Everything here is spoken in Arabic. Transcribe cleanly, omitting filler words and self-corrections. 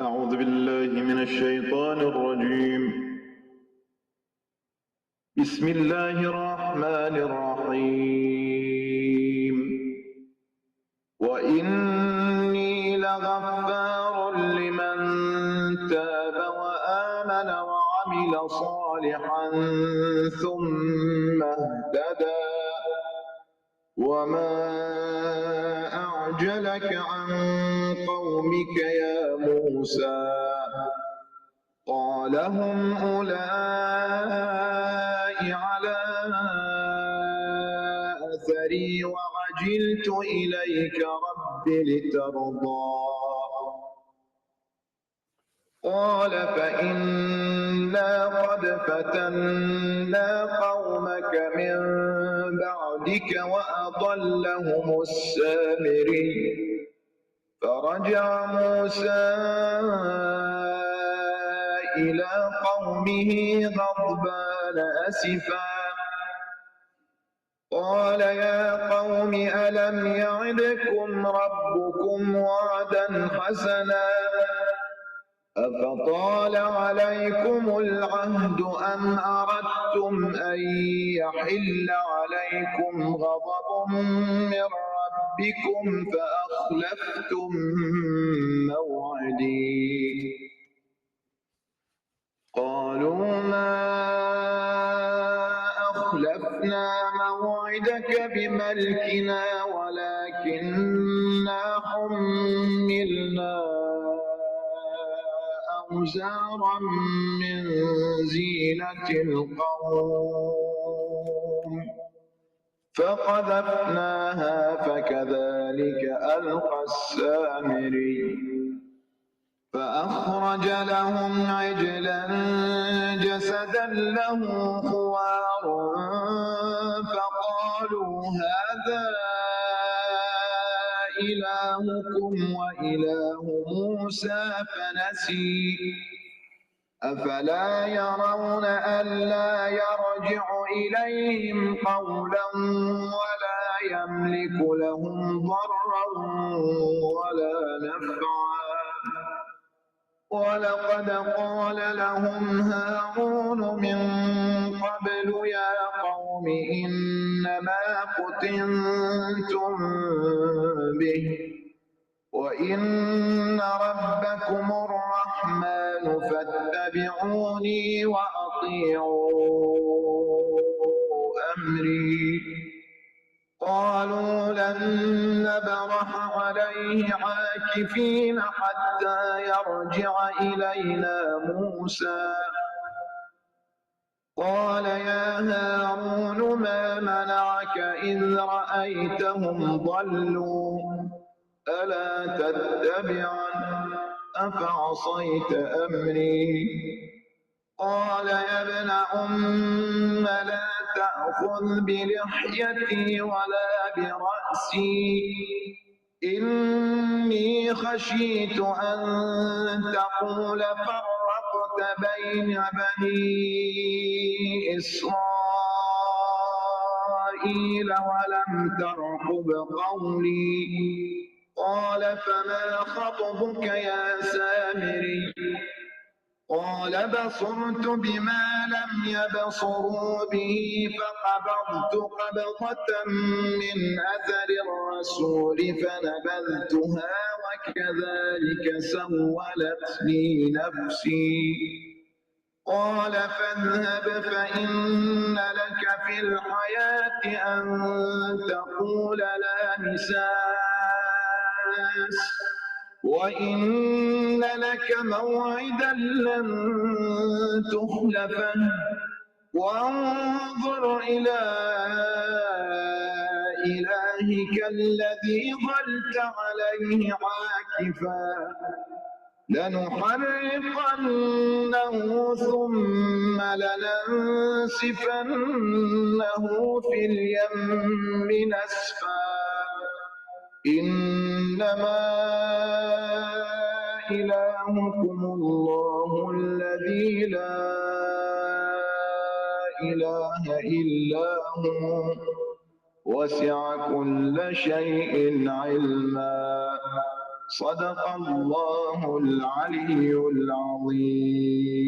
أعوذ بالله من الشيطان الرجيم. بسم الله الرحمن الرحيم. وإني لغفار لمن تاب وآمن وعمل صالحا ثم اهتدى. وما أعجلك عن قومك يا موسى؟ قال هم أولئك على أثري وعجلت إليك رب لترضى. قال فإنا قد فتنا قومك من بعدك وأضلهم السامري. فرجع موسى إلى قومه غضبان أسفا قال يا قوم ألم يعدكم ربكم وعدا حسنا أفطال عليكم العهد أم أردتم أن يحل عليكم غضب من ربكم فأخلفتم موعدي. قالوا ما أخلفنا موعدك بملكنا ولكننا حملنا أوزارا من زينة القوم فقذفناها فكذلك ألقى السامري. فأخرج لهم عجلا جسدا له خوار فقالوا هذا إلهكم وإله موسى فنسي. أفلا يرون ألا يرجع إليهم قولا ولا يملك لهم ضرا ولا نفعا. ولقد قال لهم هارون من قبل يا قوم إنما فتنتم به وإن ربكم الرحمن فاتبعوني وأطيعوا أمري. قالوا لن نبرح عليه عاكفين حتى يرجع إلينا موسى. قال يا هارون ما منعك إذ رأيتهم ضلوا ألا تتبعني أفعصيت أمري. قال يا ابن أم لا تأخذ بلحيتي ولا برأسي إني خشيت أن تقول فرقت بين بني إسرائيل ولم ترقب قولي. قال فما خطبك يا سامري؟ قال بصرت بما لم يبصروا به فقبضت قبضة من أثر الرسول فنبذتها وكذلك سولت لي نفسي. قال فاذهب فإن لك في الحياة أن تقول لا مساس وإن لك موعدا لن تخلفه وانظر إلى إلهك الذي ظلت عليه عاكفا لنحرقنه ثم لننسفنه في اليم نسفا إنما إلهكم الله الذي لا إله إلا هو وسع كل شيء علما. صدق الله العلي العظيم.